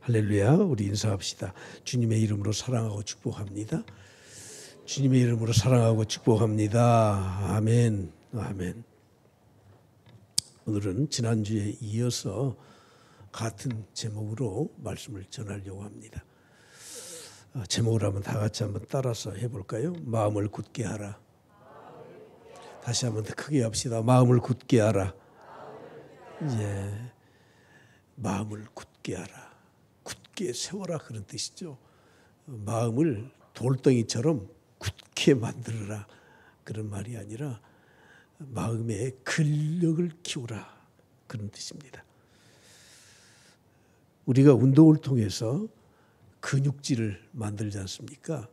할렐루야. 우리 인사합시다. 주님의 이름으로 사랑하고 축복합니다. 주님의 이름으로 사랑하고 축복합니다. 아멘. 아멘. 오늘은 지난주에 이어서 같은 제목으로 말씀을 전하려고 합니다. 제목을 한번 다 같이 한번 따라서 해볼까요? 마음을 굳게 하라. 다시 한번 더 크게 합시다. 마음을 굳게 하라. 예, 마음을 굳게 하라. 굳게 세워라 그런 뜻이죠. 마음을 돌덩이처럼 굳게 만들어라 그런 말이 아니라 마음의 근력을 키우라 그런 뜻입니다. 우리가 운동을 통해서 근육질을 만들지 않습니까?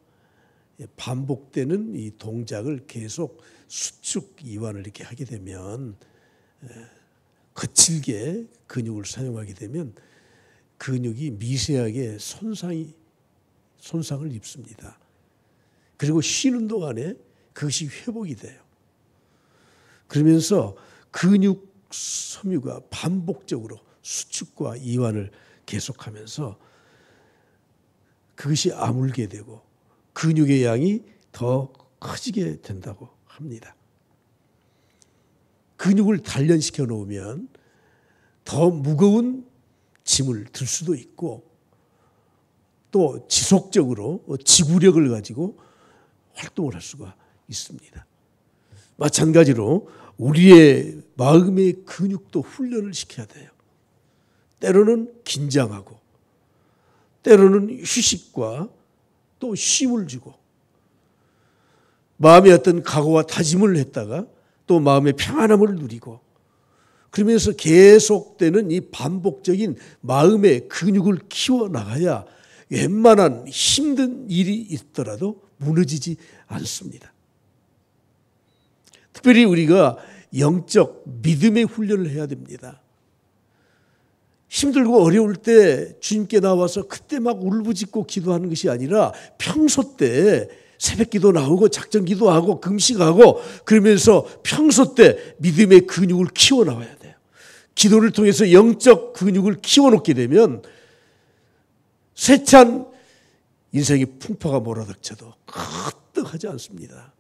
반복되는 이 동작을 계속 수축, 이완을 이렇게 하게 되면 거칠게 근육을 사용하게 되면 근육이 미세하게 손상을 입습니다. 그리고 쉬는 동안에 그것이 회복이 돼요. 그러면서 근육 섬유가 반복적으로 수축과 이완을 계속하면서 그것이 아물게 되고 근육의 양이 더 커지게 된다고 합니다. 근육을 단련시켜 놓으면 더 무거운 짐을 들 수도 있고 또 지속적으로 지구력을 가지고 활동을 할 수가 있습니다. 마찬가지로 우리의 마음의 근육도 훈련을 시켜야 돼요. 때로는 긴장하고 때로는 휴식과 또 쉼을 주고 마음의 어떤 각오와 다짐을 했다가 또 마음의 평안함을 누리고 그러면서 계속되는 이 반복적인 마음의 근육을 키워나가야 웬만한 힘든 일이 있더라도 무너지지 않습니다. 특별히 우리가 영적 믿음의 훈련을 해야 됩니다. 힘들고 어려울 때 주님께 나와서 그때 막 울부짖고 기도하는 것이 아니라 평소 때 새벽기도 나오고 작전기도하고 금식하고 그러면서 평소 때 믿음의 근육을 키워나와야 돼요. 기도를 통해서 영적 근육을 키워놓게 되면 세찬 인생의 풍파가 몰아닥쳐도 가뜩하지 않습니다.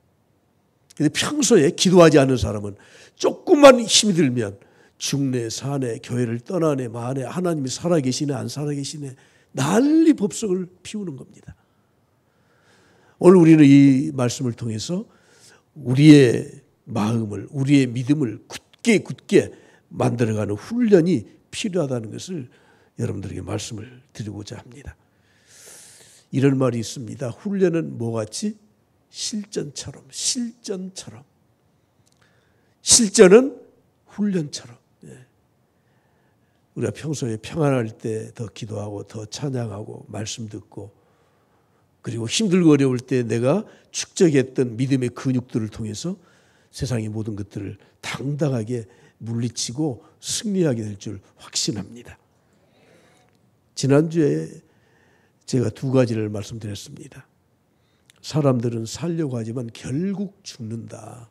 근데 평소에 기도하지 않는 사람은 조금만 힘이 들면 중내, 사내, 교회를 떠나네, 마네, 하나님이 살아계시네, 안 살아계시네, 난리 법석을 피우는 겁니다. 오늘 우리는 이 말씀을 통해서 우리의 마음을, 우리의 믿음을 굳게 만들어가는 훈련이 필요하다는 것을 여러분들에게 말씀을 드리고자 합니다. 이런 말이 있습니다. 훈련은 뭐같이? 실전처럼. 실전은 훈련처럼. 우리가 평소에 평안할 때 더 기도하고 더 찬양하고 말씀 듣고 그리고 힘들고 어려울 때 내가 축적했던 믿음의 근육들을 통해서 세상의 모든 것들을 당당하게 물리치고 승리하게 될 줄 확신합니다. 지난주에 제가 두 가지를 말씀드렸습니다. 사람들은 살려고 하지만 결국 죽는다.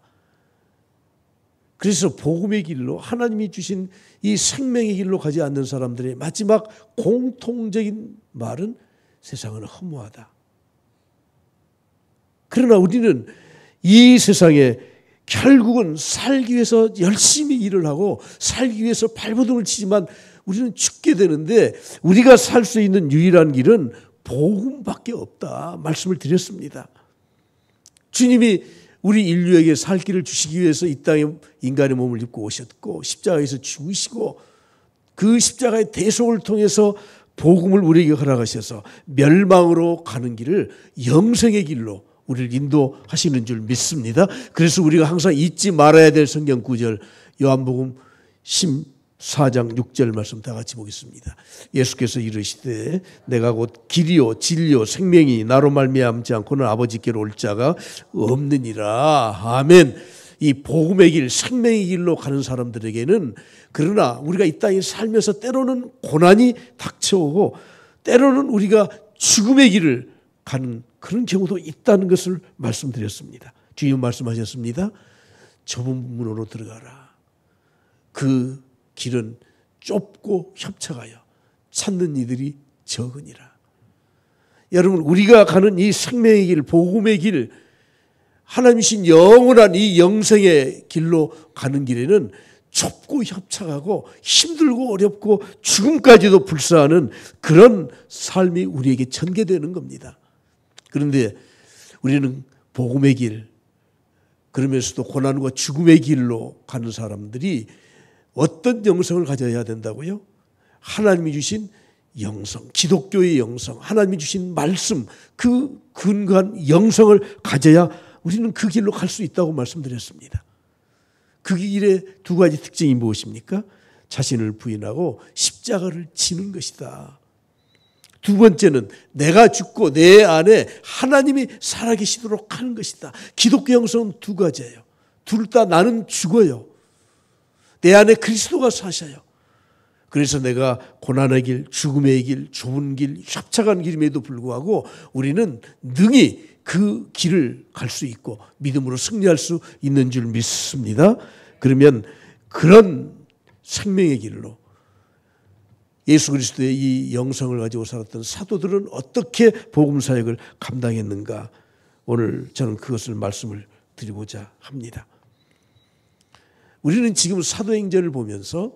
그래서 복음의 길로 하나님이 주신 이 생명의 길로 가지 않는 사람들의 마지막 공통적인 말은 세상은 허무하다. 그러나 우리는 이 세상에 결국은 살기 위해서 열심히 일을 하고 살기 위해서 발버둥을 치지만 우리는 죽게 되는데 우리가 살 수 있는 유일한 길은 복음밖에 없다 말씀을 드렸습니다. 주님이 우리 인류에게 살 길을 주시기 위해서 이 땅에 인간의 몸을 입고 오셨고 십자가에서 죽으시고 그 십자가의 대속을 통해서 복음을 우리에게 허락하셔서 멸망으로 가는 길을 영생의 길로 우리를 인도하시는 줄 믿습니다. 그래서 우리가 항상 잊지 말아야 될 성경 구절 요한복음 14장 6절 말씀 다 같이 보겠습니다. 예수께서 이르시되 내가 곧 길이요 진리요 생명이 나로 말미암지 않고는 아버지께로 올 자가 없느니라. 아멘. 이 복음의 길, 생명의 길로 가는 사람들에게는 그러나 우리가 이 땅에 살면서 때로는 고난이 닥쳐오고 때로는 우리가 죽음의 길을 가는 그런 경우도 있다는 것을 말씀드렸습니다. 주님 말씀하셨습니다. 좁은 문으로 들어가라. 그 길은 좁고 협착하여 찾는 이들이 적으니라. 여러분, 우리가 가는 이 생명의 길, 복음의 길, 하나님 주신 영원한 이 영생의 길로 가는 길에는 좁고 협착하고 힘들고 어렵고 죽음까지도 불사하는 그런 삶이 우리에게 전개되는 겁니다. 그런데 우리는 복음의 길, 그러면서도 고난과 죽음의 길로 가는 사람들이 어떤 영성을 가져야 된다고요? 하나님이 주신 영성, 기독교의 영성, 하나님이 주신 말씀, 그 근거한 영성을 가져야 우리는 그 길로 갈 수 있다고 말씀드렸습니다. 그 길의 두 가지 특징이 무엇입니까? 자신을 부인하고 십자가를 지는 것이다. 두 번째는 내가 죽고 내 안에 하나님이 살아계시도록 하는 것이다. 기독교 영성은 두 가지예요. 둘 다 나는 죽어요. 내 안에 그리스도가 사셔요. 그래서 내가 고난의 길, 죽음의 길, 좁은 길, 협착한 길임에도 불구하고 우리는 능히 그 길을 갈 수 있고 믿음으로 승리할 수 있는 줄 믿습니다. 그러면 그런 생명의 길로 예수 그리스도의 이 영성을 가지고 살았던 사도들은 어떻게 복음 사역을 감당했는가? 오늘 저는 그것을 말씀을 드리고자 합니다. 우리는 지금 사도행전을 보면서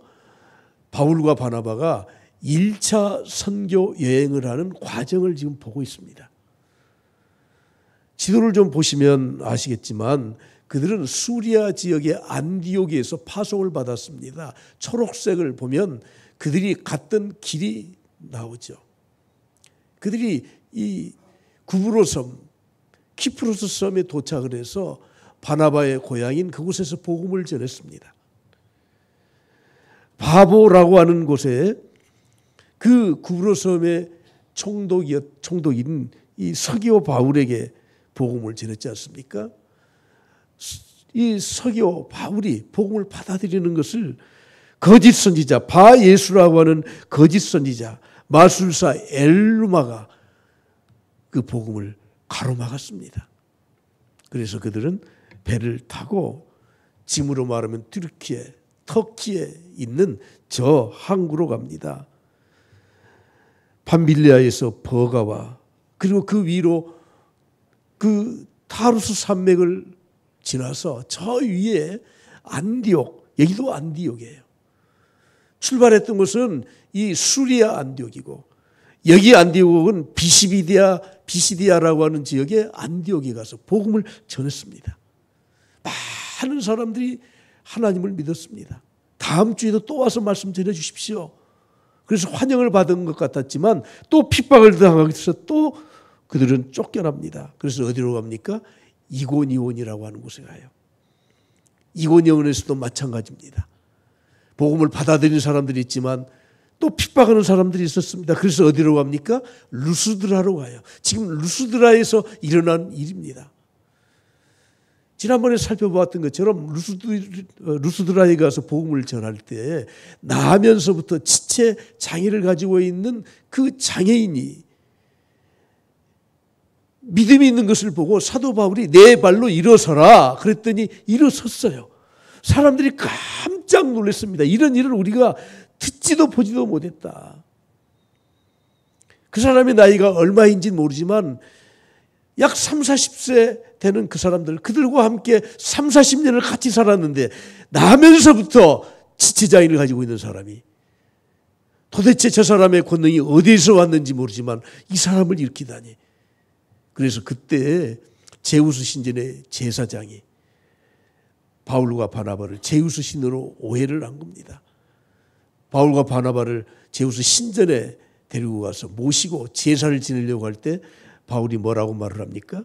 바울과 바나바가 1차 선교 여행을 하는 과정을 지금 보고 있습니다. 지도를 좀 보시면 아시겠지만 그들은 수리아 지역의 안디옥에서 파송을 받았습니다. 초록색을 보면 그들이 갔던 길이 나오죠. 그들이 이 구브로 섬, 키프로스 섬에 도착을 해서 바나바의 고향인 그곳에서 복음을 전했습니다. 바보라고 하는 곳에 그 구브로 섬의 총독인 이 서기오 바울에게 복음을 전했지 않습니까? 이 서기오 바울이 복음을 받아들이는 것을 거짓 선지자 바예수라고 하는 거짓 선지자 마술사 엘루마가 그 복음을 가로막았습니다. 그래서 그들은 배를 타고 지금으로 말하면 터키에 있는 저 항구로 갑니다. 밤빌리아에서 버가와 그리고 그 위로 그 타루스 산맥을 지나서 저 위에 안디옥, 여기도 안디옥이에요. 출발했던 곳은 이 수리아 안디옥이고 여기 안디옥은 비시디아라고 하는 지역의 안디옥에 가서 복음을 전했습니다. 많은 사람들이 하나님을 믿었습니다. 다음 주에도 또 와서 말씀 전해주십시오. 그래서 환영을 받은 것 같았지만 또 핍박을 당하기 위해서 또 그들은 쫓겨납니다. 그래서 어디로 갑니까? 이고니온이라고 하는 곳에 가요. 이고니온에서도 마찬가지입니다. 복음을 받아들이는 사람들이 있지만 또 핍박하는 사람들이 있었습니다. 그래서 어디로 갑니까? 루스드라로 가요. 지금 루스드라에서 일어난 일입니다. 지난번에 살펴보았던 것처럼 루스드라에 가서 복음을 전할 때 나면서부터 지체 장애를 가지고 있는 그 장애인이 믿음이 있는 것을 보고 사도 바울이 내 발로 일어서라 그랬더니 일어섰어요. 사람들이 깜짝 놀랐습니다. 이런 일을 우리가 듣지도 보지도 못했다. 그 사람의 나이가 얼마인지는 모르지만 약 30, 40세 되는 그 사람들, 그들과 함께 30, 40년을 같이 살았는데 나면서부터 지체장애를 가지고 있는 사람이 도대체 저 사람의 권능이 어디에서 왔는지 모르지만 이 사람을 일으키다니. 그래서 그때 제우스 신전의 제사장이 바울과 바나바를 제우스 신으로 오해를 한 겁니다. 바울과 바나바를 제우스 신전에 데리고 가서 모시고 제사를 지내려고 할 때 바울이 뭐라고 말을 합니까?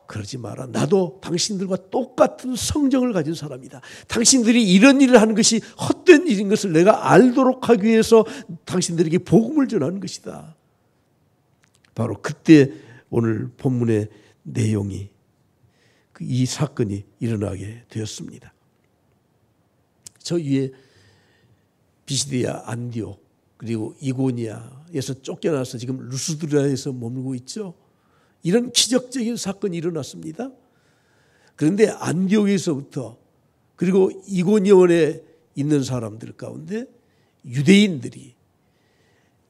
그러지 마라. 나도 당신들과 똑같은 성정을 가진 사람이다. 당신들이 이런 일을 하는 것이 헛된 일인 것을 내가 알도록 하기 위해서 당신들에게 복음을 전하는 것이다. 바로 그때 오늘 본문의 내용이 이 사건이 일어나게 되었습니다. 저 위에 비시디아, 안디옥 그리고 이고니아에서 쫓겨나서 지금 루스드라에서 머물고 있죠. 이런 기적적인 사건이 일어났습니다. 그런데 안디옥에서부터 그리고 이고니온에 있는 사람들 가운데 유대인들이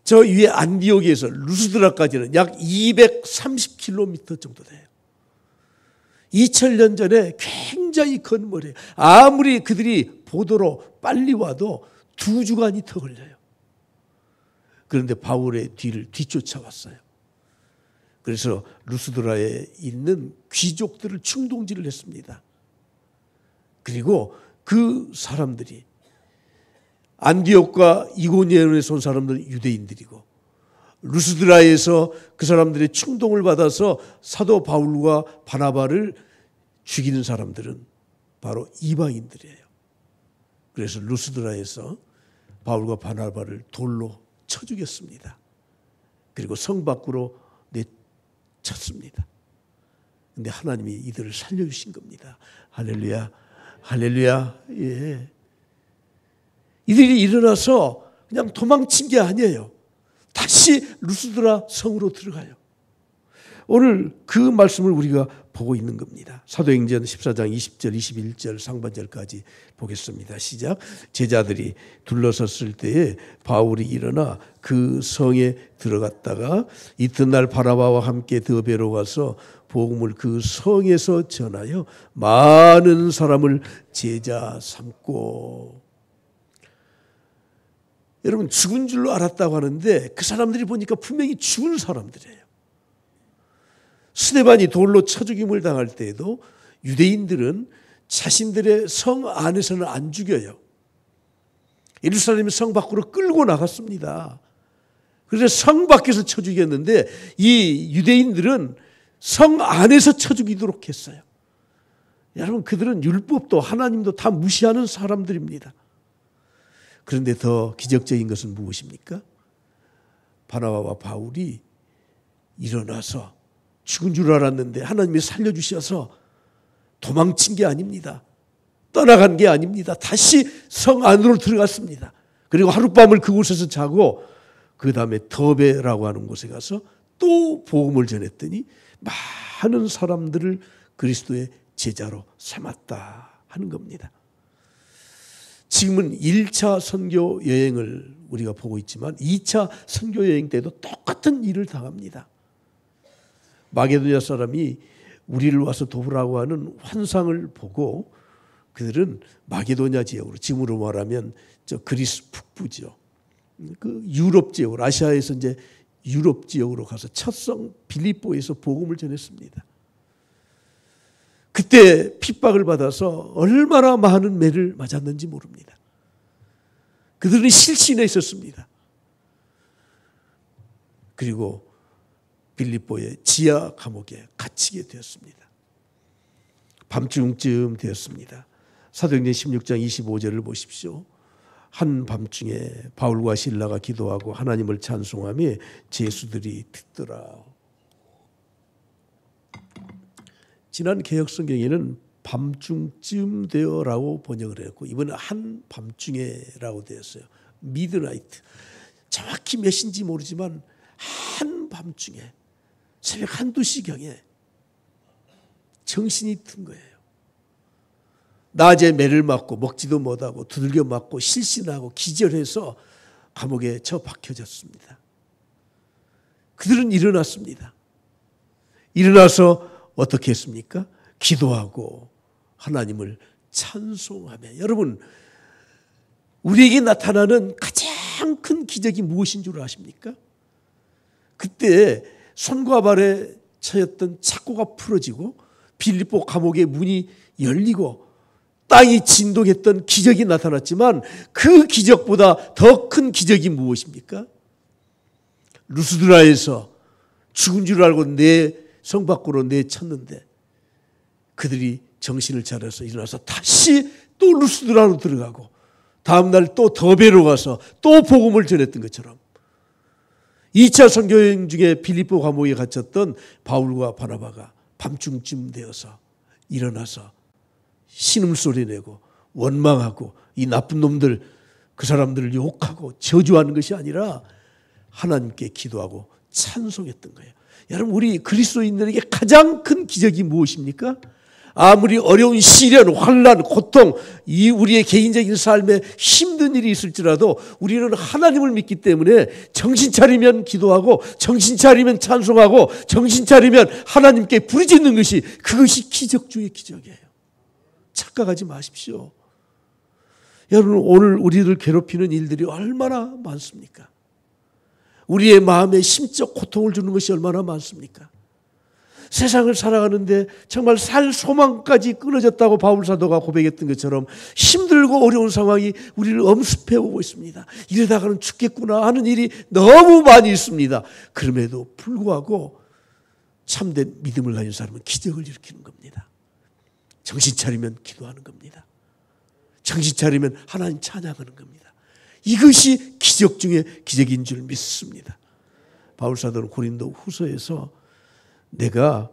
저 위에 안디옥에서 루스드라까지는 약 230km 정도 돼요. 2000년 전에 굉장히 건물이에요. 아무리 그들이 보도로 빨리 와도 2주간이 더 걸려요. 그런데 바울의 뒤를 뒤쫓아왔어요. 그래서 루스드라에 있는 귀족들을 충동질을 했습니다. 그리고 그 사람들이 안디옥과 이고니온에서 온 사람들은 유대인들이고 루스드라에서 그 사람들의 충동을 받아서 사도 바울과 바나바를 죽이는 사람들은 바로 이방인들이에요. 그래서 루스드라에서 바울과 바나바를 돌로 쳐 죽였습니다. 그리고 성 밖으로 내쳤습니다. 그런데 하나님이 이들을 살려주신 겁니다. 할렐루야, 할렐루야. 예. 이들이 일어나서 그냥 도망친 게 아니에요. 다시 루스드라 성으로 들어가요. 오늘 그 말씀을 우리가 보고 있는 겁니다. 사도행전 14장 20절, 21절 상반절까지 보겠습니다. 시작. 제자들이 둘러섰을 때에 바울이 일어나 그 성에 들어갔다가 이튿날 바나바와 함께 더베로 가서 복음을 그 성에서 전하여 많은 사람을 제자 삼고. 여러분, 죽은 줄로 알았다고 하는데 그 사람들이 보니까 분명히 죽은 사람들이에요. 스데반이 돌로 쳐 죽임을 당할 때에도 유대인들은 자신들의 성 안에서는 안 죽여요. 예루살렘 성 밖으로 끌고 나갔습니다. 그래서 성 밖에서 쳐 죽였는데 이 유대인들은 성 안에서 쳐 죽이도록 했어요. 여러분, 그들은 율법도 하나님도 다 무시하는 사람들입니다. 그런데 더 기적적인 것은 무엇입니까? 바나바와 바울이 일어나서 죽은 줄 알았는데 하나님이 살려주셔서 도망친 게 아닙니다. 떠나간 게 아닙니다. 다시 성 안으로 들어갔습니다. 그리고 하룻밤을 그곳에서 자고 그 다음에 더베라고 하는 곳에 가서 또 복음을 전했더니 많은 사람들을 그리스도의 제자로 삼았다 하는 겁니다. 지금은 1차 선교 여행을 우리가 보고 있지만 2차 선교 여행 때도 똑같은 일을 당합니다. 마게도냐 사람이 우리를 와서 도우라고 하는 환상을 보고 그들은 마게도냐 지역으로, 지금으로 말하면 저 그리스 북부죠. 그 유럽 지역으로, 아시아에서 이제 유럽 지역으로 가서 첫 성 빌립보에서 복음을 전했습니다. 그때 핍박을 받아서 얼마나 많은 매를 맞았는지 모릅니다. 그들은 실신에 있었습니다. 그리고 빌립보의 지하 감옥에 갇히게 되었습니다. 밤중쯤 되었습니다. 사도행전 16장 25절을 보십시오. 한밤중에 바울과 실라가 기도하고 하나님을 찬송하며 제수들이 듣더라. 지난 개역성경에는 밤중쯤 되어라고 번역을 했고 이번에 한밤중에라고 되었어요. 미드나이트. 정확히 몇인지 모르지만 한밤중에 새벽 한두 시경에 정신이 든 거예요. 낮에 매를 맞고 먹지도 못하고 두들겨 맞고 실신하고 기절해서 감옥에 처박혀졌습니다. 그들은 일어났습니다. 일어나서 어떻게 했습니까? 기도하고 하나님을 찬송하며. 여러분, 우리에게 나타나는 가장 큰 기적이 무엇인 줄 아십니까? 그때 손과 발에 차였던 착고가 풀어지고 빌립보 감옥의 문이 열리고 땅이 진동했던 기적이 나타났지만 그 기적보다 더 큰 기적이 무엇입니까? 루스드라에서 죽은 줄 알고 내 성 밖으로 내쳤는데 그들이 정신을 차려서 일어나서 다시 또 루스드라로 들어가고 다음날 또 더베로 가서 또 복음을 전했던 것처럼 2차 선교여행 중에 빌립보 감옥에 갇혔던 바울과 바나바가 밤중쯤 되어서 일어나서 신음소리 내고 원망하고 이 나쁜 놈들, 그 사람들을 욕하고 저주하는 것이 아니라 하나님께 기도하고 찬송했던 거예요. 여러분, 우리 그리스도인들에게 가장 큰 기적이 무엇입니까? 아무리 어려운 시련, 환난, 고통, 이 우리의 개인적인 삶에 힘든 일이 있을지라도 우리는 하나님을 믿기 때문에 정신 차리면 기도하고 정신 차리면 찬송하고 정신 차리면 하나님께 부르짖는 것이, 그것이 기적 중의 기적이에요. 착각하지 마십시오. 여러분, 오늘 우리를 괴롭히는 일들이 얼마나 많습니까? 우리의 마음에 심적 고통을 주는 것이 얼마나 많습니까? 세상을 살아가는데 정말 살 소망까지 끊어졌다고 바울 사도가 고백했던 것처럼 힘들고 어려운 상황이 우리를 엄습해 오고 있습니다. 이러다가는 죽겠구나 하는 일이 너무 많이 있습니다. 그럼에도 불구하고 참된 믿음을 가진 사람은 기적을 일으키는 겁니다. 정신 차리면 기도하는 겁니다. 정신 차리면 하나님 찬양하는 겁니다. 이것이 기적 중에 기적인 줄 믿습니다. 바울 사도는 고린도 후서에서 내가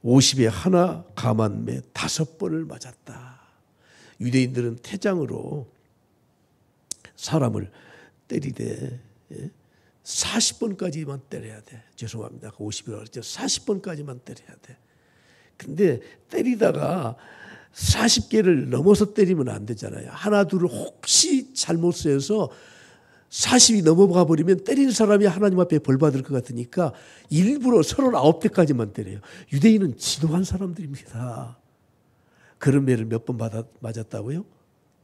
50에 하나 감한매 5번을 맞았다. 유대인들은 태장으로 사람을 때리되 40번까지만 때려야 돼. 죄송합니다. 50이라고 그랬죠. 40번까지만 때려야 돼. 근데 때리다가 40개를 넘어서 때리면 안 되잖아요. 하나 둘을 혹시 잘못 세서 40이 넘어가 버리면 때리는 사람이 하나님 앞에 벌 받을 것 같으니까 일부러 39대까지만 때려요. 유대인은 지도한 사람들입니다. 그런 매를 몇 번 맞았다고요?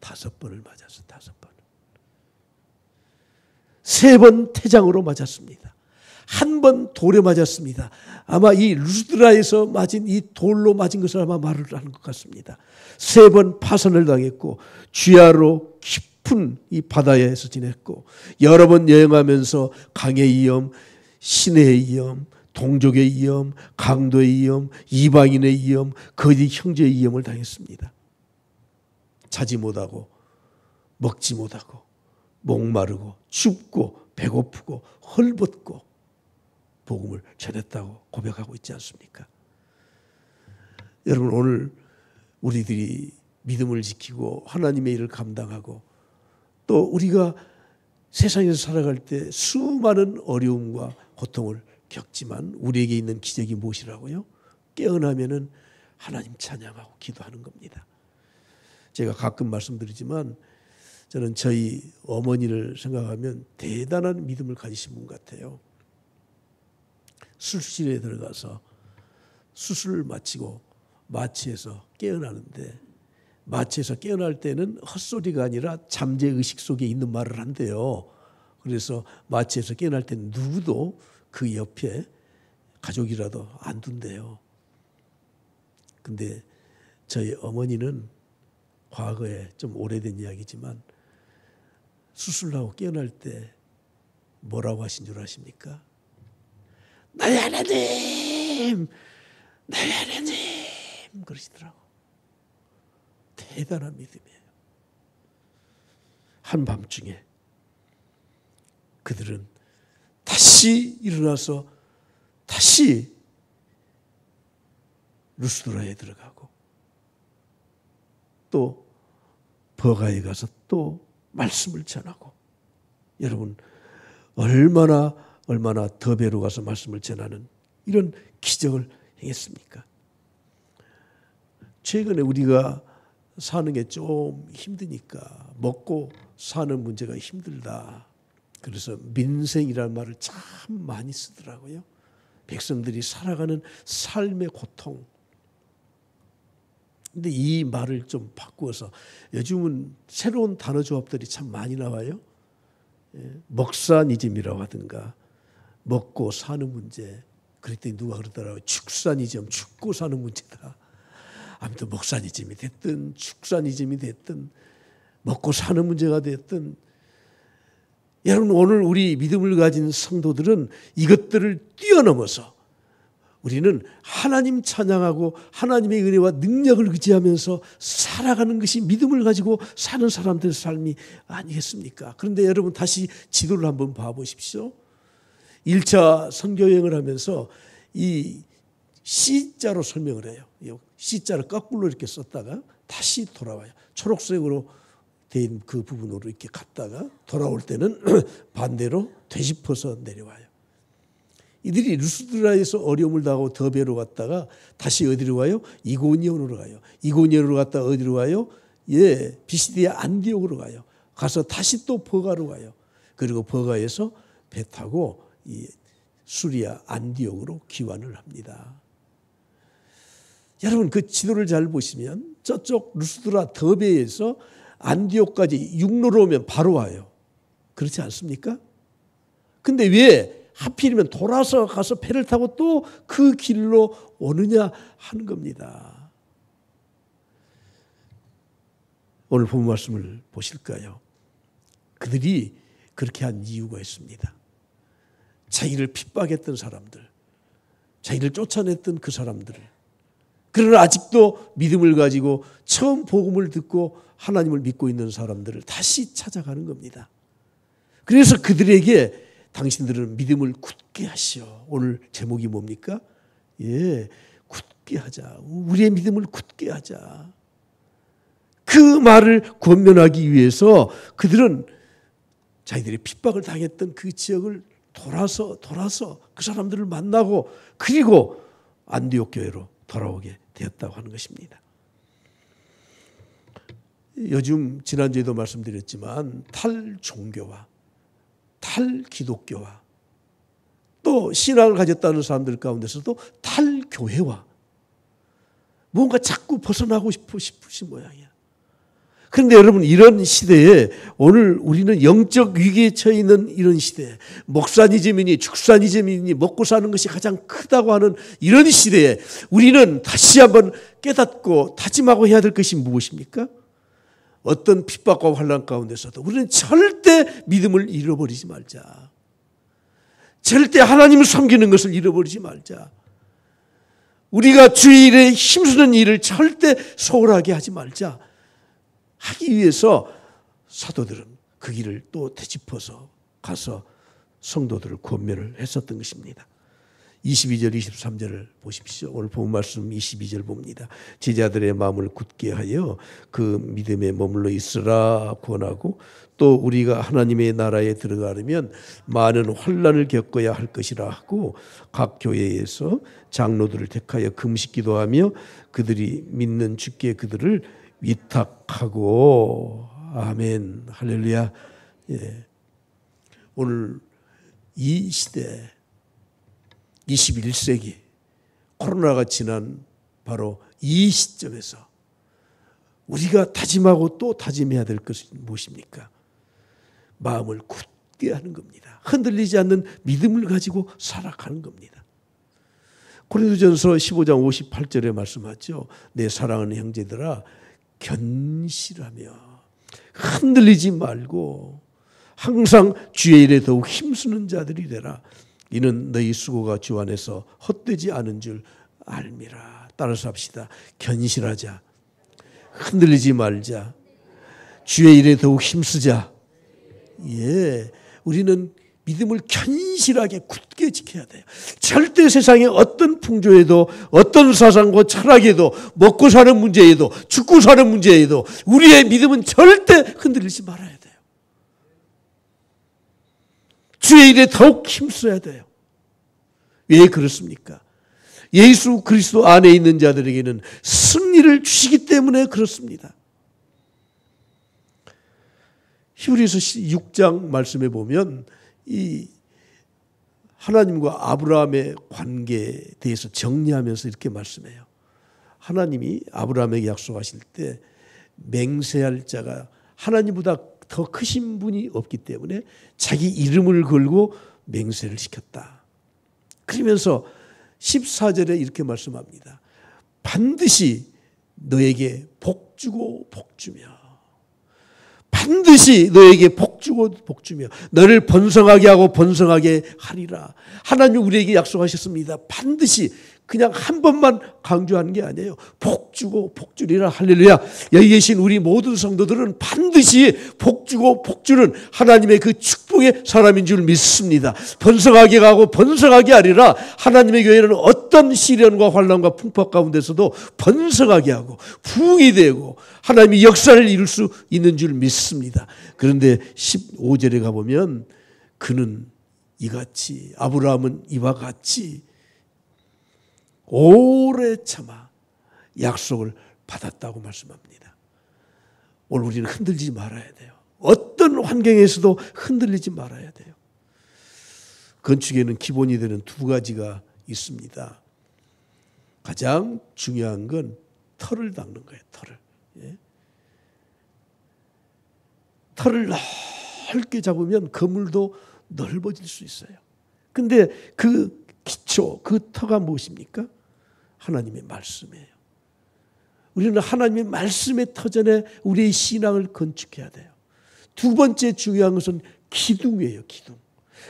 5번을 맞았어요. 5번. 3번 태장으로 맞았습니다. 1번 돌에 맞았습니다. 아마 이 루스드라에서 맞은 이 돌로 맞은 것을 아마 말을 하는 것 같습니다. 3번 파선을 당했고 주야로 깊은 이 바다에서 지냈고 여러 번 여행하면서 강의 위험, 시내의 위험, 동족의 위험, 강도의 위험, 이방인의 위험, 거짓 형제의 위험을 당했습니다. 자지 못하고 먹지 못하고 목마르고 춥고 배고프고 헐벗고 복음을 전했다고 고백하고 있지 않습니까? 여러분, 오늘 우리들이 믿음을 지키고 하나님의 일을 감당하고 또 우리가 세상에서 살아갈 때 수많은 어려움과 고통을 겪지만 우리에게 있는 기적이 무엇이라고요? 깨어나면은 하나님 찬양하고 기도하는 겁니다. 제가 가끔 말씀드리지만 저는 저희 어머니를 생각하면 대단한 믿음을 가지신 분 같아요. 수술실에 들어가서 수술을 마치고 마취해서 깨어나는데 마취해서 깨어날 때는 헛소리가 아니라 잠재의식 속에 있는 말을 한대요. 그래서 마취해서 깨어날 때는 누구도 그 옆에 가족이라도 안 둔대요. 근데 저희 어머니는 과거에 좀 오래된 이야기지만 수술하고 깨어날 때 뭐라고 하신 줄 아십니까? 나의 하나님, 나의 하나님 그러시더라고. 대단한 믿음이에요. 한밤중에 그들은 다시 일어나서 다시 루스드라에 들어가고 또 버가에 가서 또 말씀을 전하고, 여러분 얼마나 더 배로 가서 말씀을 전하는 이런 기적을 행했습니까? 최근에 우리가 사는 게 좀 힘드니까 먹고 사는 문제가 힘들다. 그래서 민생이라는 말을 참 많이 쓰더라고요. 백성들이 살아가는 삶의 고통. 근데 이 말을 좀 바꾸어서 요즘은 새로운 단어 조합들이 참 많이 나와요. 먹사니즘이라고 하든가 먹고 사는 문제. 그랬더니 누가 그러더라고요. 축사니즘, 죽고 사는 문제다. 아무튼 먹사니즘이 됐든 축사니즘이 됐든 먹고 사는 문제가 됐든, 여러분 오늘 우리 믿음을 가진 성도들은 이것들을 뛰어넘어서 우리는 하나님 찬양하고 하나님의 은혜와 능력을 의지하면서 살아가는 것이 믿음을 가지고 사는 사람들의 삶이 아니겠습니까? 그런데 여러분 다시 지도를 한번 봐보십시오. 1차 선교여행을 하면서 이 C자로 설명을 해요. C자를 거꾸로 이렇게 썼다가 다시 돌아와요. 초록색으로 된 그 부분으로 이렇게 갔다가 돌아올 때는 반대로 되짚어서 내려와요. 이들이 루스드라에서 어려움을 당하고 더베로 갔다가 다시 어디로 가요? 이고니온으로 가요. 이고니온으로 갔다가 어디로 가요? 예, 비시디의 안디옥으로 가요. 가서 다시 또 버가로 가요. 그리고 버가에서 배 타고 이 수리아 안디옥으로 귀환을 합니다. 여러분 그 지도를 잘 보시면 저쪽 루스드라 더베에서 안디옥까지 육로로 오면 바로 와요. 그렇지 않습니까? 근데 왜 하필이면 돌아서 가서 배를 타고 또 그 길로 오느냐 하는 겁니다. 오늘 본 말씀을 보실까요? 그들이 그렇게 한 이유가 있습니다. 자기를 핍박했던 사람들, 자기를 쫓아냈던 그 사람들을, 그러나 아직도 믿음을 가지고 처음 복음을 듣고 하나님을 믿고 있는 사람들을 다시 찾아가는 겁니다. 그래서 그들에게 당신들은 믿음을 굳게 하시오. 오늘 제목이 뭡니까? 예, 굳게 하자. 우리의 믿음을 굳게 하자. 그 말을 권면하기 위해서 그들은 자기들이 핍박을 당했던 그 지역을 돌아서 그 사람들을 만나고 그리고 안디옥 교회로 돌아오게 되었다고 하는 것입니다. 요즘 지난주에도 말씀드렸지만 탈종교와 탈기독교와 또 신앙을 가졌다는 사람들 가운데서도 탈교회와 뭔가 자꾸 벗어나고 싶으신 모양이야. 그런데 여러분 이런 시대에 오늘 우리는 영적 위기에 처해 있는 이런 시대에 목사니즘이니 축사니즘이니 먹고 사는 것이 가장 크다고 하는 이런 시대에 우리는 다시 한번 깨닫고 다짐하고 해야 될 것이 무엇입니까? 어떤 핍박과 환난 가운데서도 우리는 절대 믿음을 잃어버리지 말자. 절대 하나님을 섬기는 것을 잃어버리지 말자. 우리가 주의 일에 힘쓰는 일을 절대 소홀하게 하지 말자. 하기 위해서 사도들은 그 길을 또 되짚어서 가서 성도들을 권면을 했었던 것입니다. 22절 23절을 보십시오. 오늘 본 말씀 22절 봅니다. 제자들의 마음을 굳게 하여 그 믿음에 머물러 있으라 권하고 또 우리가 하나님의 나라에 들어가려면 많은 환난을 겪어야 할 것이라 하고 각 교회에서 장로들을 택하여 금식 기도하며 그들이 믿는 주께 그들을 위탁하고 아멘 할렐루야. 예. 오늘 이 시대 21세기 코로나가 지난 바로 이 시점에서 우리가 다짐하고 또 다짐해야 될 것은 무엇입니까? 마음을 굳게 하는 겁니다. 흔들리지 않는 믿음을 가지고 살아가는 겁니다. 고린도전서 15장 58절에 말씀하죠. 내 사랑하는 형제들아 견실하며 흔들리지 말고 항상 주의 일에 더욱 힘쓰는 자들이 되라. 이는 너희 수고가 주 안에서 헛되지 않은 줄 알미라. 따라서 합시다. 견실하자. 흔들리지 말자. 주의 일에 더욱 힘쓰자. 예, 우리는 믿음을 견실하게 굳게 지켜야 돼요. 절대 세상에 어떤 풍조에도 어떤 사상과 철학에도 먹고 사는 문제에도 죽고 사는 문제에도 우리의 믿음은 절대 흔들리지 말아야 돼요. 주의 일에 더욱 힘써야 돼요. 왜 그렇습니까? 예수 그리스도 안에 있는 자들에게는 승리를 주시기 때문에 그렇습니다. 히브리서 6장 말씀에 보면 이 하나님과 아브라함의 관계에 대해서 정리하면서 이렇게 말씀해요. 하나님이 아브라함에게 약속하실 때 맹세할 자가 하나님보다 더 크신 분이 없기 때문에 자기 이름을 걸고 맹세를 시켰다. 그러면서 14절에 이렇게 말씀합니다. 반드시 너에게 복주고 복주며 반드시 너에게 복주고 복주며 너를 번성하게 하고 번성하게 하리라. 하나님 우리에게 약속하셨습니다. 반드시 그냥 한 번만 강조하는 게 아니에요. 복주고 복주리라. 할렐루야. 여기 계신 우리 모든 성도들은 반드시 복주고 복주는 하나님의 그 축복의 사람인 줄 믿습니다. 번성하게 가고 번성하게 하리라. 하나님의 교회는 어떤 시련과 환난과 풍파 가운데서도 번성하게 하고 부흥이 되고 하나님이 역사를 이룰 수 있는 줄 믿습니다. 그런데 15절에 가보면 그는 이같이 아브라함은 이와 같이 오래 참아 약속을 받았다고 말씀합니다. 오늘 우리는 흔들리지 말아야 돼요. 어떤 환경에서도 흔들리지 말아야 돼요. 건축에는 기본이 되는 두 가지가 있습니다. 가장 중요한 건 털을 닦는 거예요. 털을. 예. 털을 넓게 잡으면 그물도 넓어질 수 있어요. 근데 그 기초, 그 터가 무엇입니까? 하나님의 말씀이에요. 우리는 하나님의 말씀의 터전에 우리의 신앙을 건축해야 돼요. 두 번째 중요한 것은 기둥이에요. 기둥.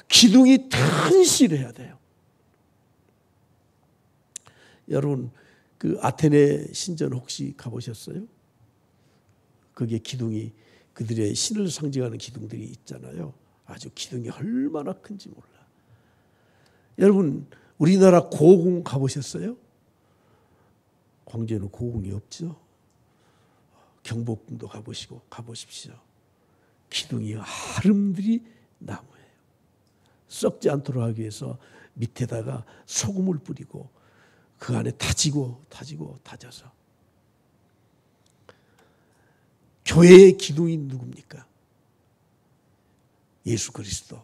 기둥이 튼실해야 돼요. 여러분 그 아테네 신전 혹시 가보셨어요? 거기에 기둥이 그들의 신을 상징하는 기둥들이 있잖아요. 아주 기둥이 얼마나 큰지 몰라. 여러분 우리나라 고궁 가보셨어요? 광주에는 고궁이 없죠. 경복궁도 가보십시오. 기둥이 아름드리 나무예요. 썩지 않도록 하기 위해서 밑에다가 소금을 뿌리고 그 안에 다져서. 교회의 기둥이 누굽니까? 예수 그리스도.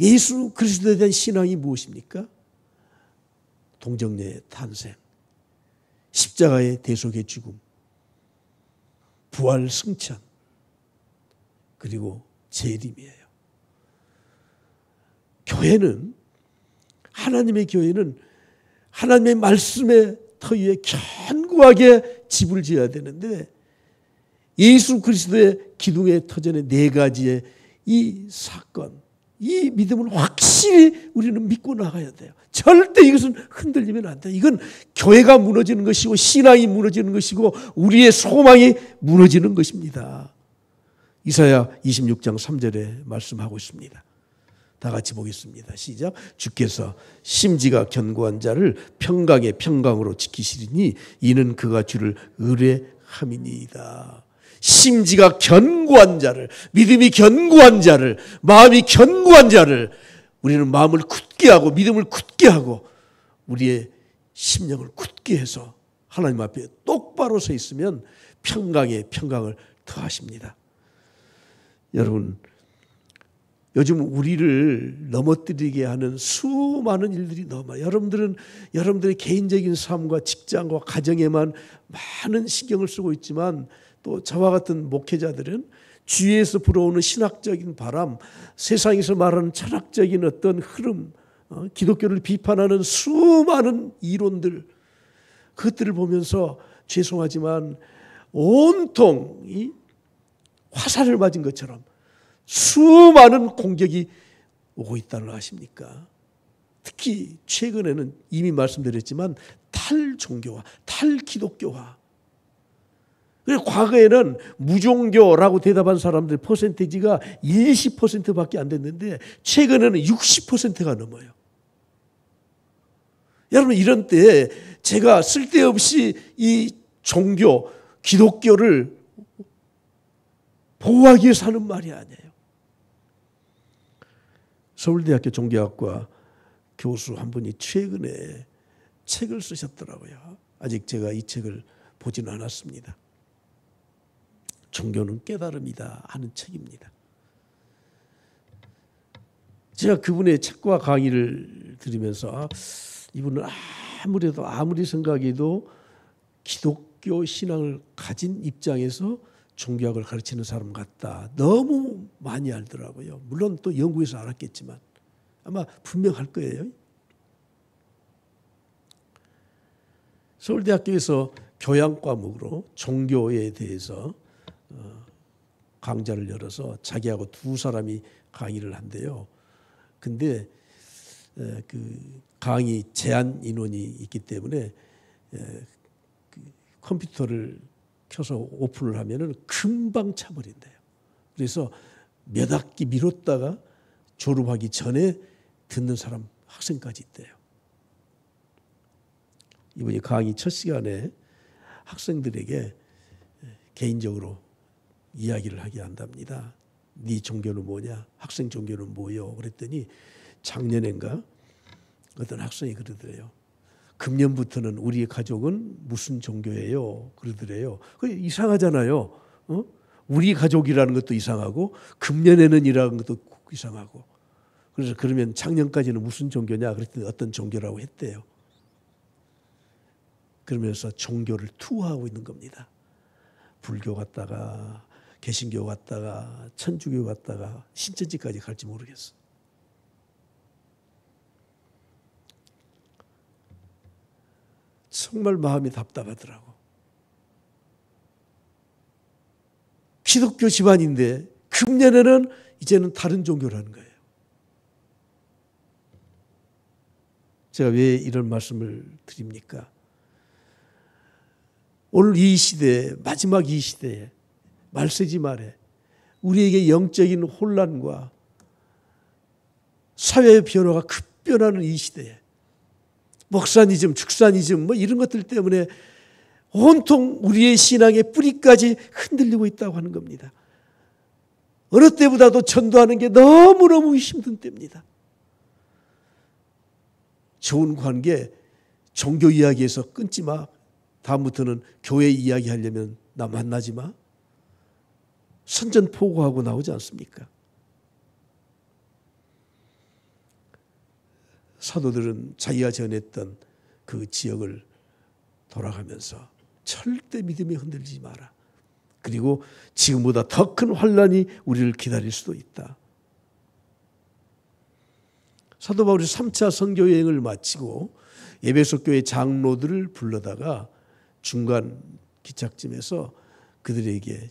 예수 그리스도에 대한 신앙이 무엇입니까? 동정녀의 탄생, 십자가의 대속의 죽음, 부활 승천, 그리고 재림이에요. 교회는 하나님의 교회는 하나님의 말씀의 터 위에 견고하게 집을 지어야 되는데 예수 그리스도의 기둥의 터전의 네 가지의 이 사건, 이 믿음을 확실히 우리는 믿고 나가야 돼요. 절대 이것은 흔들리면 안 돼요. 이건 교회가 무너지는 것이고 신앙이 무너지는 것이고 우리의 소망이 무너지는 것입니다. 이사야 26장 3절에 말씀하고 있습니다. 다 같이 보겠습니다. 시작. 주께서 심지가 견고한 자를 평강의 평강으로 지키시리니 이는 그가 주를 의뢰함이니이다. 심지가 견고한 자를, 믿음이 견고한 자를, 마음이 견고한 자를 우리는 마음을 굳게 하고 믿음을 굳게 하고 우리의 심령을 굳게 해서 하나님 앞에 똑바로 서 있으면 평강의 평강을 더하십니다. 여러분 요즘 우리를 넘어뜨리게 하는 수많은 일들이 너무 많아요. 여러분들은 여러분들의 개인적인 삶과 직장과 가정에만 많은 신경을 쓰고 있지만 또 저와 같은 목회자들은 주위에서 불어오는 신학적인 바람, 세상에서 말하는 철학적인 어떤 흐름, 기독교를 비판하는 수많은 이론들, 그것들을 보면서 죄송하지만 온통 이 화살을 맞은 것처럼 수많은 공격이 오고 있다는 걸 아십니까? 특히 최근에는 이미 말씀드렸지만 탈종교화, 탈기독교화. 그래서 과거에는 무종교라고 대답한 사람들 퍼센테이지가 20%밖에 안 됐는데 최근에는 60%가 넘어요. 여러분 이런 때 제가 쓸데없이 이 종교, 기독교를 보호하기 위해서 하는 말이 아니에요. 서울대학교 종교학과 교수 한 분이 최근에 책을 쓰셨더라고요. 아직 제가 이 책을 보지는 않았습니다. 종교는 깨달음이다 하는 책입니다. 제가 그분의 책과 강의를 들으면서 이분은 아무리 생각해도 기독교 신앙을 가진 입장에서 종교학을 가르치는 사람 같다. 너무 많이 알더라고요. 물론 또 연구해서 알았겠지만 아마 분명할 거예요. 서울대학교에서 교양 과목으로 종교에 대해서 강좌를 열어서 자기하고 두 사람이 강의를 한대요. 근데 그 강의 제한 인원이 있기 때문에 컴퓨터를 켜서 오픈을 하면은 금방 차버린대요. 그래서 몇 학기 미뤘다가 졸업하기 전에 듣는 사람 학생까지 있대요. 이분이 강의 첫 시간에 학생들에게 개인적으로 이야기를 하게 한답니다. 네 종교는 뭐냐? 학생 종교는 뭐요? 그랬더니 작년인가 어떤 학생이 그러더래요. 금년부터는 우리 가족은 무슨 종교예요? 그러더래요. 그 이상하잖아요. 우리 가족이라는 것도 이상하고 금년에는 이라는 것도 이상하고. 그래서 그러면 작년까지는 무슨 종교냐? 그랬더니 어떤 종교라고 했대요. 그러면서 종교를 투하하고 있는 겁니다. 불교 갔다가 개신교 갔다가 천주교 갔다가 신천지까지 갈지 모르겠어. 정말 마음이 답답하더라고. 기독교 집안인데 금년에는 이제는 다른 종교라는 거예요. 제가 왜 이런 말씀을 드립니까? 오늘 이 시대에, 마지막 이 시대에, 말세지 말에 우리에게 영적인 혼란과 사회의 변화가 급변하는 이 시대에 목사니즘, 축사니즘 뭐 이런 것들 때문에 온통 우리의 신앙의 뿌리까지 흔들리고 있다고 하는 겁니다. 어느 때보다도 전도하는 게 너무너무 힘든 때입니다. 좋은 관계, 종교 이야기에서 끊지 마. 다음부터는 교회 이야기 하려면 나 만나지 마. 선전포고하고 나오지 않습니까? 사도들은 자기가 전했던 그 지역을 돌아가면서 절대 믿음이 흔들리지 마라. 그리고 지금보다 더 큰 환란이 우리를 기다릴 수도 있다. 사도 바울이 3차 선교 여행을 마치고 에베소 교회 장로들을 불러다가 중간 기착점에서 그들에게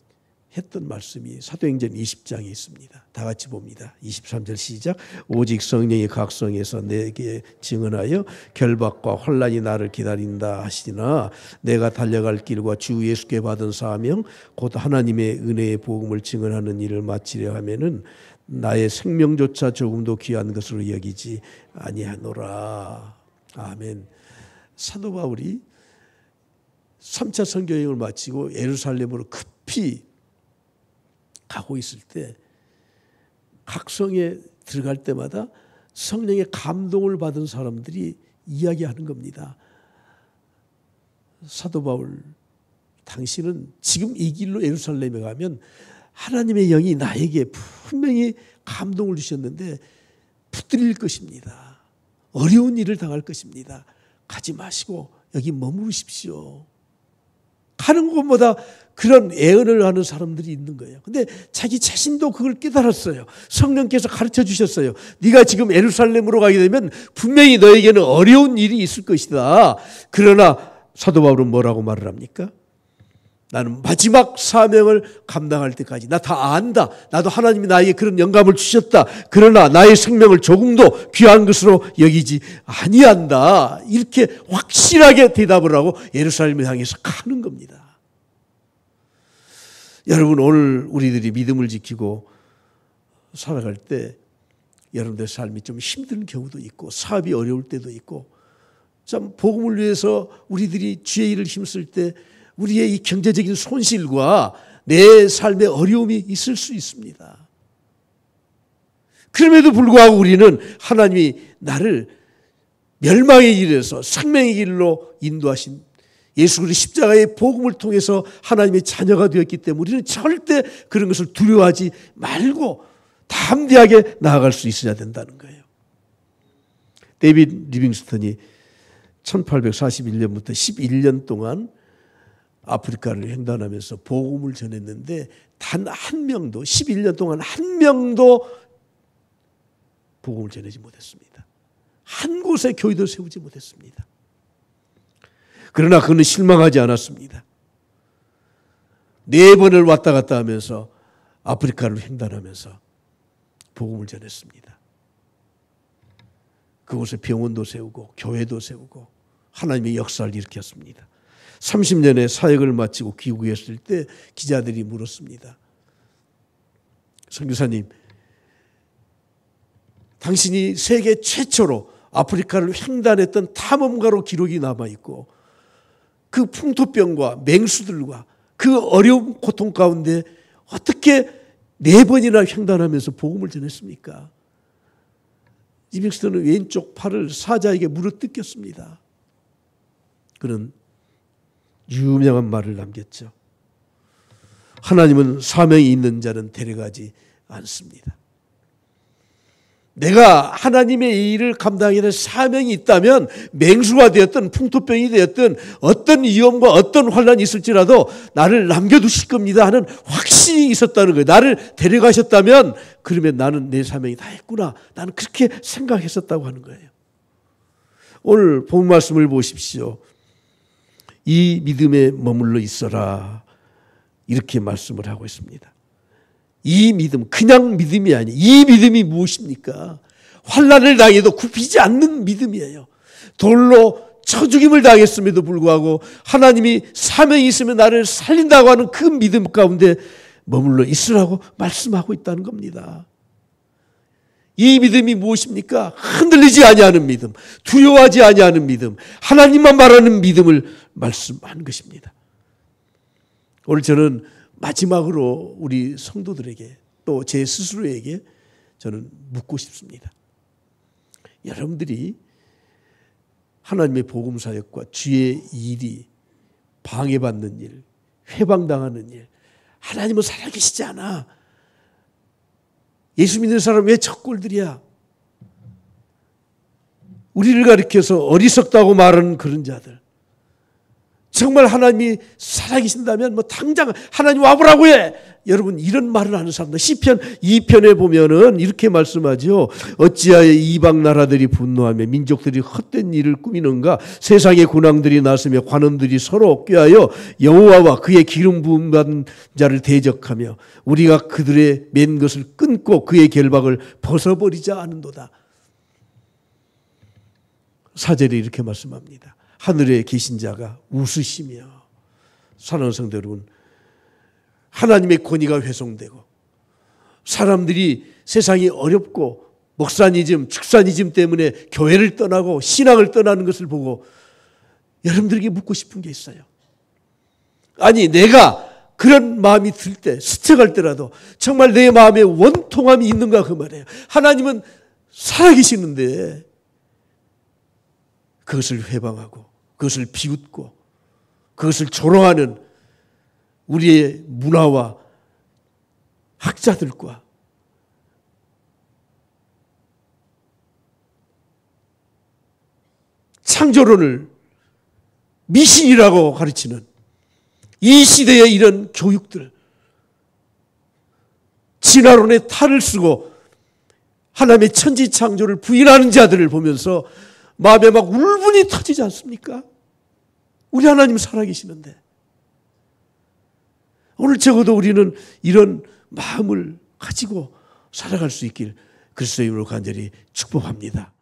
했던 말씀이 사도행전 20장에 있습니다. 다 같이 봅니다. 23절 시작. 오직 성령이 각성해서 내게 증언하여 결박과 환난이 나를 기다린다 하시나 내가 달려갈 길과 주 예수께 받은 사명 곧 하나님의 은혜의 복음을 증언하는 일을 마치려 하면은 나의 생명조차 조금도 귀한 것으로 여기지 아니하노라. 아멘. 사도 바울이 3차 선교 여행을 마치고 예루살렘으로 급히 가고 있을 때 각성에 들어갈 때마다 성령의 감동을 받은 사람들이 이야기하는 겁니다. 사도 바울, 당신은 지금 이 길로 예루살렘에 가면 하나님의 영이 나에게 분명히 감동을 주셨는데 붙들릴 것입니다. 어려운 일을 당할 것입니다. 가지 마시고 여기 머무르십시오. 가는 곳마다 그런 애언을 하는 사람들이 있는 거예요. 근데 자기 자신도 그걸 깨달았어요. 성령께서 가르쳐 주셨어요. 네가 지금 예루살렘으로 가게 되면 분명히 너에게는 어려운 일이 있을 것이다. 그러나 사도 바울은 뭐라고 말을 합니까? 나는 마지막 사명을 감당할 때까지 나 다 안다. 나도 하나님이 나에게 그런 영감을 주셨다. 그러나 나의 생명을 조금도 귀한 것으로 여기지 아니한다. 이렇게 확실하게 대답을 하고 예루살렘을 향해서 가는 겁니다. 여러분, 오늘 우리들이 믿음을 지키고 살아갈 때 여러분들의 삶이 좀 힘든 경우도 있고 사업이 어려울 때도 있고 참 복음을 위해서 우리들이 주의 일을 힘쓸 때 우리의 이 경제적인 손실과 내 삶의 어려움이 있을 수 있습니다. 그럼에도 불구하고 우리는 하나님이 나를 멸망의 길에서 생명의 길로 인도하신 예수 그리스도의 십자가의 복음을 통해서 하나님의 자녀가 되었기 때문에 우리는 절대 그런 것을 두려워하지 말고 담대하게 나아갈 수 있어야 된다는 거예요. 데이빗 리빙스턴이 1841년부터 11년 동안 아프리카를 횡단하면서 복음을 전했는데 단 한 명도 11년 동안 한 명도 복음을 전하지 못했습니다. 한 곳에 교회도 세우지 못했습니다. 그러나 그는 실망하지 않았습니다. 4번을 왔다 갔다 하면서 아프리카를 횡단하면서 복음을 전했습니다. 그곳에 병원도 세우고 교회도 세우고 하나님의 역사를 일으켰습니다. 30년의 사역을 마치고 귀국했을 때 기자들이 물었습니다. 선교사님, 당신이 세계 최초로 아프리카를 횡단했던 탐험가로 기록이 남아있고 그 풍토병과 맹수들과 그 어려운 고통 가운데 어떻게 4번이나 횡단하면서 복음을 전했습니까? 리빙스턴은 왼쪽 팔을 사자에게 물어뜯겼습니다. 그는 유명한 말을 남겼죠. 하나님은 사명이 있는 자는 데려가지 않습니다. 내가 하나님의 일을 감당해야 될 사명이 있다면 맹수가 되었든 풍토병이 되었든 어떤 위험과 어떤 환란이 있을지라도 나를 남겨두실 겁니다 하는 확신이 있었다는 거예요. 나를 데려가셨다면 그러면 나는 내 사명이 다 했구나. 나는 그렇게 생각했었다고 하는 거예요. 오늘 본 말씀을 보십시오. 이 믿음에 머물러 있어라. 이렇게 말씀을 하고 있습니다. 이 믿음, 그냥 믿음이 아니에요. 이 믿음이 무엇입니까? 환난을 당해도 굽히지 않는 믿음이에요. 돌로 쳐 죽임을 당했음에도 불구하고 하나님이 사명이 있으면 나를 살린다고 하는 그 믿음 가운데 머물러 있으라고 말씀하고 있다는 겁니다. 이 믿음이 무엇입니까? 흔들리지 아니하는 믿음, 두려워하지 아니하는 믿음, 하나님만 말하는 믿음을 말씀하는 것입니다. 오늘 저는 마지막으로 우리 성도들에게 또 제 스스로에게 저는 묻고 싶습니다. 여러분들이 하나님의 복음 사역과 주의 일이 방해받는 일, 회방당하는 일, 하나님은 살아계시지 않아. 예수 믿는 사람 왜 적골들이야? 우리를 가리켜서 어리석다고 말하는 그런 자들. 정말 하나님이 살아계신다면 뭐 당장 하나님 와보라고 해. 여러분 이런 말을 하는 사람들. 시편 2편에 보면은 이렇게 말씀하죠. 어찌하여 이방 나라들이 분노하며 민족들이 헛된 일을 꾸미는가. 세상의 군왕들이 나서며 관원들이 서로 꾀하여 여호와와 그의 기름 부음 받은 자를 대적하며 우리가 그들의 맨 것을 끊고 그의 결박을 벗어버리자 하는도다. 4절에 이렇게 말씀합니다. 하늘에 계신 자가 웃으시며. 사랑하는 성도 여러분, 하나님의 권위가 훼손되고 사람들이 세상이 어렵고 목사니즘, 축사니즘 때문에 교회를 떠나고 신앙을 떠나는 것을 보고 여러분들에게 묻고 싶은 게 있어요. 아니 내가 그런 마음이 들 때, 스쳐갈 때라도 정말 내 마음에 원통함이 있는가 그 말이에요. 하나님은 살아계시는데 그것을 회방하고 그것을 비웃고 그것을 조롱하는 우리의 문화와 학자들과 창조론을 미신이라고 가르치는 이 시대의 이런 교육들, 진화론의 탈을 쓰고 하나님의 천지 창조를 부인하는 자들을 보면서 마음에 막 울분이 터지지 않습니까? 우리 하나님 살아계시는데. 오늘 적어도 우리는 이런 마음을 가지고 살아갈 수 있길 그리스도의 이름으로 간절히 축복합니다.